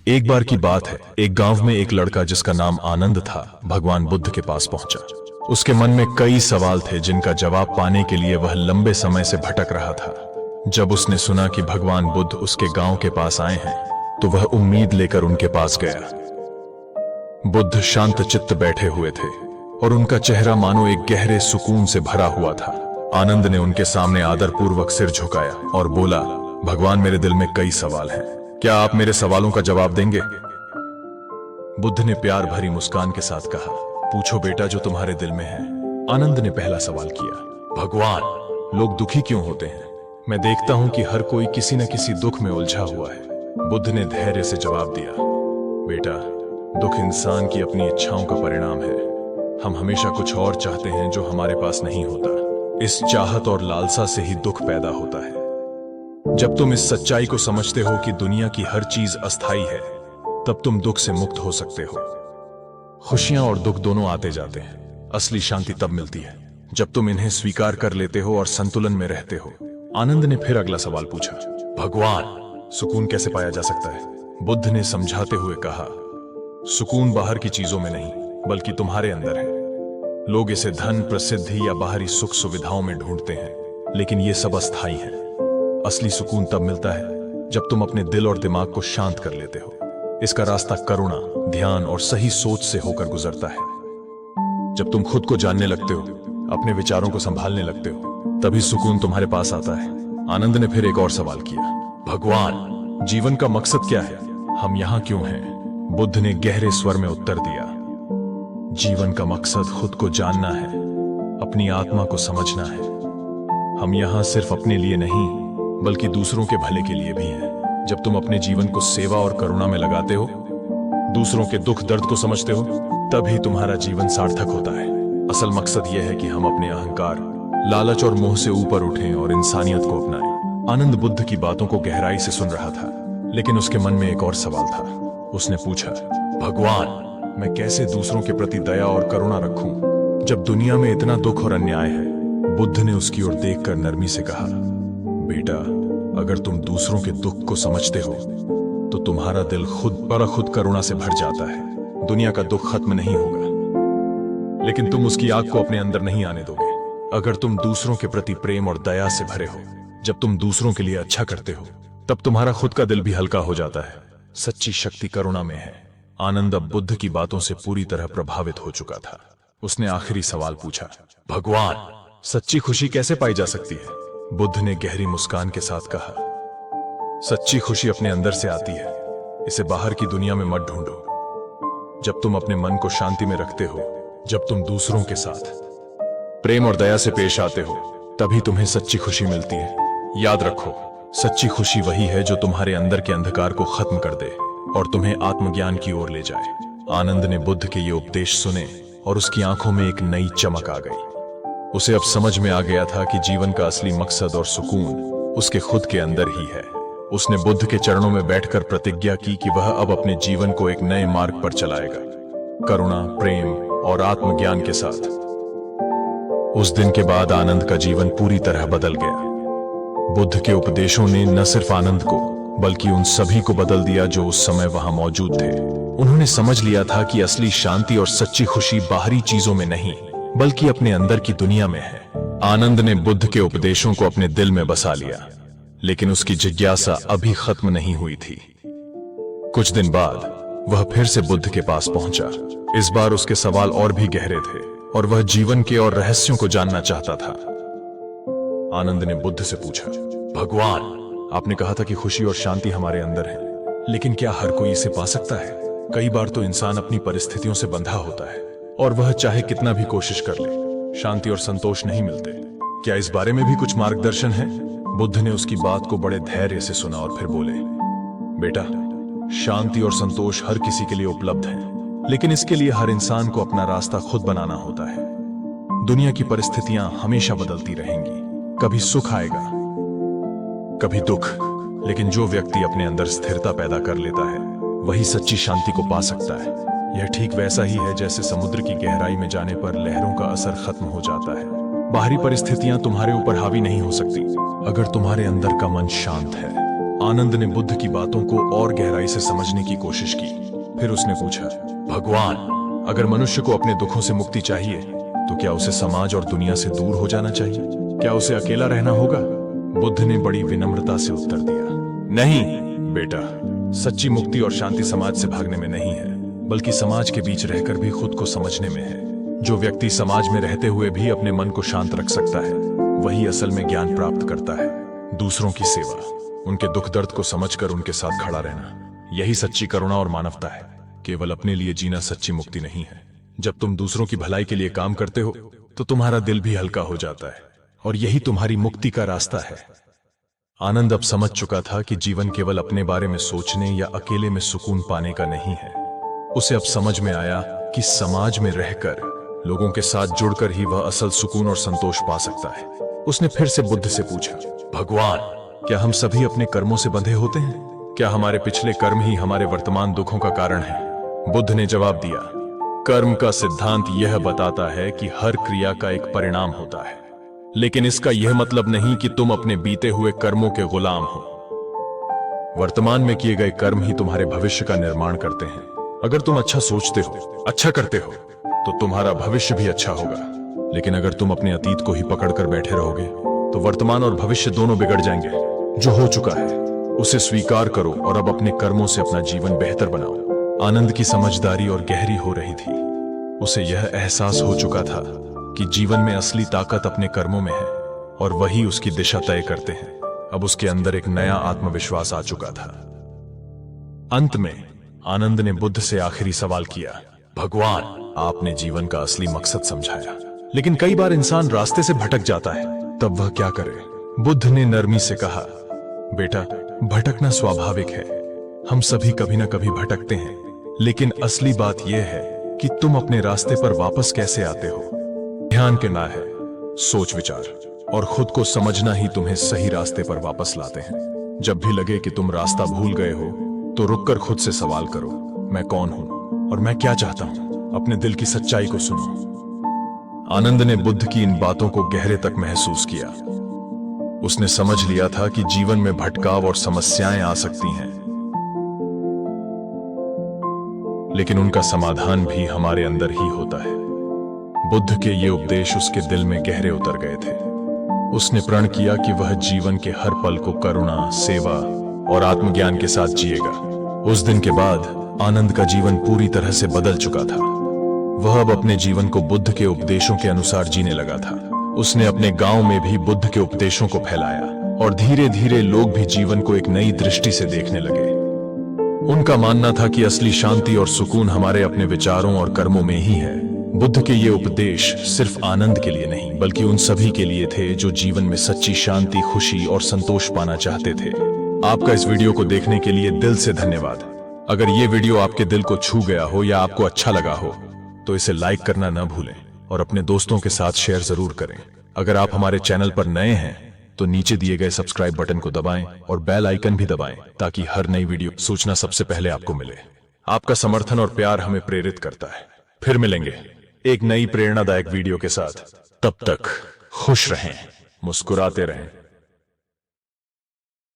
एक बार की बात है, एक गांव में एक लड़का जिसका नाम आनंद था भगवान बुद्ध के पास पहुंचा। उसके मन में कई सवाल थे जिनका जवाब पाने के लिए वह लंबे समय से भटक रहा था। जब उसने सुना कि भगवान बुद्ध उसके गांव के पास आए हैं तो वह उम्मीद लेकर उनके पास गया। बुद्ध शांत चित्त बैठे हुए थे और उनका चेहरा मानो एक गहरे सुकून से भरा हुआ था। आनंद ने उनके सामने आदरपूर्वक सिर झुकाया और बोला, भगवान, मेरे दिल में कई सवाल हैं, क्या आप मेरे सवालों का जवाब देंगे? बुद्ध ने प्यार भरी मुस्कान के साथ कहा, पूछो बेटा, जो तुम्हारे दिल में है। आनंद ने पहला सवाल किया, भगवान, लोग दुखी क्यों होते हैं? मैं देखता हूं कि हर कोई किसी न किसी दुख में उलझा हुआ है। बुद्ध ने धैर्य से जवाब दिया, बेटा, दुख इंसान की अपनी इच्छाओं का परिणाम है। हम हमेशा कुछ और चाहते हैं जो हमारे पास नहीं होता। इस चाहत और लालसा से ही दुख पैदा होता है। जब तुम इस सच्चाई को समझते हो कि दुनिया की हर चीज अस्थायी है, तब तुम दुख से मुक्त हो सकते हो। खुशियां और दुख दोनों आते जाते हैं। असली शांति तब मिलती है जब तुम इन्हें स्वीकार कर लेते हो और संतुलन में रहते हो। आनंद ने फिर अगला सवाल पूछा, भगवान, सुकून कैसे पाया जा सकता है? बुद्ध ने समझाते हुए कहा, सुकून बाहर की चीजों में नहीं बल्कि तुम्हारे अंदर है। लोग इसे धन, प्रसिद्धि या बाहरी सुख सुविधाओं में ढूंढते हैं, लेकिन ये सब अस्थायी है। असली सुकून तब मिलता है जब तुम अपने दिल और दिमाग को शांत कर लेते हो। इसका रास्ता करुणा, ध्यान और सही सोच से होकर गुजरता है। जब तुम खुद को जानने लगते हो, अपने विचारों को संभालने लगते हो, तभी सुकून तुम्हारे पास आता है। आनंद ने फिर एक और सवाल किया, भगवान, जीवन का मकसद क्या है? हम यहां क्यों हैं? बुद्ध ने गहरे स्वर में उत्तर दिया, जीवन का मकसद खुद को जानना है, अपनी आत्मा को समझना है। हम यहां सिर्फ अपने लिए नहीं बल्कि दूसरों के भले के लिए भी हैं। जब तुम अपने जीवन को सेवा और करुणा में लगाते हो, दूसरों के दुख दर्द को समझते हो, तभी तुम्हारा जीवन सार्थक होता है। असल मकसद यह है कि हम अपने अहंकार, लालच और मोह से ऊपर उठें और इंसानियत को अपनाएं। आनंद बुद्ध की बातों को गहराई से सुन रहा था, लेकिन उसके मन में एक और सवाल था। उसने पूछा, भगवान, मैं कैसे दूसरों के प्रति दया और करुणा रखूं जब दुनिया में इतना दुख और अन्याय है? बुद्ध ने उसकी ओर देखकर नरमी से कहा, बेटा, अगर तुम दूसरों के दुख को समझते हो तो तुम्हारा दिल खुद करुणा से भर जाता है। दुनिया का दुख खत्म नहीं होगा, लेकिन तुम उसकी आग को अपने अंदर नहीं आने दोगे। अगर तुम दूसरों के प्रति प्रेम और दया से भरे हो, जब तुम दूसरों के लिए अच्छा करते हो, तब तुम्हारा खुद का दिल भी हल्का हो जाता है। सच्ची शक्ति करुणा में है। आनंद अब बुद्ध की बातों से पूरी तरह प्रभावित हो चुका था। उसने आखिरी सवाल पूछा, भगवान, सच्ची खुशी कैसे पाई जा सकती है? बुद्ध ने गहरी मुस्कान के साथ कहा, सच्ची खुशी अपने अंदर से आती है, इसे बाहर की दुनिया में मत ढूंढो। जब तुम अपने मन को शांति में रखते हो, जब तुम दूसरों के साथ प्रेम और दया से पेश आते हो, तभी तुम्हें सच्ची खुशी मिलती है। याद रखो, सच्ची खुशी वही है जो तुम्हारे अंदर के अंधकार को खत्म कर दे और तुम्हें आत्मज्ञान की ओर ले जाए। आनंद ने बुद्ध के ये उपदेश सुने और उसकी आंखों में एक नई चमक आ गई। उसे अब समझ में आ गया था कि जीवन का असली मकसद और सुकून उसके खुद के अंदर ही है। उसने बुद्ध के चरणों में बैठकर प्रतिज्ञा की कि वह अब अपने जीवन को एक नए मार्ग पर चलाएगा, करुणा, प्रेम और आत्मज्ञान के साथ। उस दिन के बाद आनंद का जीवन पूरी तरह बदल गया। बुद्ध के उपदेशों ने न सिर्फ आनंद को बल्कि उन सभी को बदल दिया जो उस समय वहां मौजूद थे। उन्होंने समझ लिया था कि असली शांति और सच्ची खुशी बाहरी चीजों में नहीं बल्कि अपने अंदर की दुनिया में है। आनंद ने बुद्ध के उपदेशों को अपने दिल में बसा लिया, लेकिन उसकी जिज्ञासा अभी खत्म नहीं हुई थी। कुछ दिन बाद वह फिर से बुद्ध के पास पहुंचा। इस बार उसके सवाल और भी गहरे थे और वह जीवन के और रहस्यों को जानना चाहता था। आनंद ने बुद्ध से पूछा, भगवान, आपने कहा था कि खुशी और शांति हमारे अंदर है, लेकिन क्या हर कोई इसे पा सकता है? कई बार तो इंसान अपनी परिस्थितियों से बंधा होता है और वह चाहे कितना भी कोशिश कर ले, शांति और संतोष नहीं मिलते। क्या इस बारे में भी कुछ मार्गदर्शन है? बुद्ध ने उसकी बात को बड़े धैर्य से सुना और फिर बोले, बेटा, शांति और संतोष हर किसी के लिए उपलब्ध है, लेकिन इसके लिए हर इंसान को अपना रास्ता खुद बनाना होता है। दुनिया की परिस्थितियां हमेशा बदलती रहेंगी, कभी सुख आएगा, कभी दुख, लेकिन जो व्यक्ति अपने अंदर स्थिरता पैदा कर लेता है वही सच्ची शांति को पा सकता है। यह ठीक वैसा ही है जैसे समुद्र की गहराई में जाने पर लहरों का असर खत्म हो जाता है। बाहरी परिस्थितियां तुम्हारे ऊपर हावी नहीं हो सकती अगर तुम्हारे अंदर का मन शांत है। आनंद ने बुद्ध की बातों को और गहराई से समझने की कोशिश की। फिर उसने पूछा, भगवान, अगर मनुष्य को अपने दुखों से मुक्ति चाहिए तो क्या उसे समाज और दुनिया से दूर हो जाना चाहिए? क्या उसे अकेला रहना होगा? बुद्ध ने बड़ी विनम्रता से उत्तर दिया, नहीं बेटा, सच्ची मुक्ति और शांति समाज से भागने में नहीं है, बल्कि समाज के बीच रहकर भी खुद को समझने में है। जो व्यक्ति समाज में रहते हुए भी अपने मन को शांत रख सकता है, वही असल में ज्ञान प्राप्त करता है। दूसरों की सेवा, उनके दुख दर्द को समझकर उनके साथ खड़ा रहना, यही सच्ची करुणा और मानवता है। केवल अपने लिए जीना सच्ची मुक्ति नहीं है। जब तुम दूसरों की भलाई के लिए काम करते हो तो तुम्हारा दिल भी हल्का हो जाता है, और यही तुम्हारी मुक्ति का रास्ता है। आनंद अब समझ चुका था कि जीवन केवल अपने बारे में सोचने या अकेले में सुकून पाने का नहीं है। उसे अब समझ में आया कि समाज में रहकर, लोगों के साथ जुड़कर ही वह असल सुकून और संतोष पा सकता है। उसने फिर से बुद्ध से पूछा, भगवान, क्या हम सभी अपने कर्मों से बंधे होते हैं? क्या हमारे पिछले कर्म ही हमारे वर्तमान दुखों का कारण है? बुद्ध ने जवाब दिया, कर्म का सिद्धांत यह बताता है कि हर क्रिया का एक परिणाम होता है, लेकिन इसका यह मतलब नहीं कि तुम अपने बीते हुए कर्मों के गुलाम हो। वर्तमान में किए गए कर्म ही तुम्हारे भविष्य का निर्माण करते हैं। अगर तुम अच्छा सोचते हो, अच्छा करते हो, तो तुम्हारा भविष्य भी अच्छा होगा। लेकिन अगर तुम अपने अतीत को ही पकड़कर बैठे रहोगे तो वर्तमान और भविष्य दोनों बिगड़ जाएंगे। जो हो चुका है उसे स्वीकार करो और अब अपने कर्मों से अपना जीवन बेहतर बनाओ। आनंद की समझदारी और गहरी हो रही थी। उसे यह एहसास हो चुका था कि जीवन में असली ताकत अपने कर्मों में है, और वही उसकी दिशा तय करते हैं। अब उसके अंदर एक नया आत्मविश्वास आ चुका था। अंत में आनंद ने बुद्ध से आखिरी सवाल किया, भगवान, आपने जीवन का असली मकसद समझाया, लेकिन कई बार इंसान रास्ते से भटक जाता है, तब वह क्या करे? बुद्ध ने नरमी से कहा, बेटा, भटकना स्वाभाविक है। हम सभी कभी ना कभी भटकते हैं, लेकिन असली बात यह है कि तुम अपने रास्ते पर वापस कैसे आते हो। ध्यान करना है, सोच विचार और खुद को समझना ही तुम्हें सही रास्ते पर वापस लाते हैं। जब भी लगे कि तुम रास्ता भूल गए हो तो रुककर खुद से सवाल करो, मैं कौन हूं और मैं क्या चाहता हूं? अपने दिल की सच्चाई को सुनो। आनंद ने बुद्ध की इन बातों को गहरे तक महसूस किया। उसने समझ लिया था कि जीवन में भटकाव और समस्याएं आ सकती हैं, लेकिन उनका समाधान भी हमारे अंदर ही होता है। बुद्ध के ये उपदेश उसके दिल में गहरे उतर गए थे। उसने प्रण किया कि वह जीवन के हर पल को करुणा, सेवा और आत्मज्ञान के साथ जिएगा। उस दिन के बाद आनंद का जीवन पूरी तरह से बदल चुका था। वह अब अपने जीवन को बुद्ध के उपदेशों के अनुसार जीने लगा था। उसने अपने गांव में भी बुद्ध के उपदेशों को फैलाया, और धीरे धीरे लोग भी जीवन को एक नई दृष्टि से देखने लगे। उनका मानना था कि असली शांति और सुकून हमारे अपने विचारों और कर्मों में ही है। बुद्ध के ये उपदेश सिर्फ आनंद के लिए नहीं, बल्कि उन सभी के लिए थे जो जीवन में सच्ची शांति, खुशी और संतोष पाना चाहते थे। आपका इस वीडियो को देखने के लिए दिल से धन्यवाद। अगर ये वीडियो आपके दिल को छू गया हो या आपको अच्छा लगा हो तो इसे लाइक करना न भूलें और अपने दोस्तों के साथ शेयर जरूर करें। अगर आप हमारे चैनल पर नए हैं तो नीचे दिए गए सब्सक्राइब बटन को दबाएं और बेल आइकन भी दबाएं, ताकि हर नई वीडियो सूचना सबसे पहले आपको मिले। आपका समर्थन और प्यार हमें प्रेरित करता है। फिर मिलेंगे एक नई प्रेरणादायक वीडियो के साथ। तब तक खुश रहें, मुस्कुराते रहें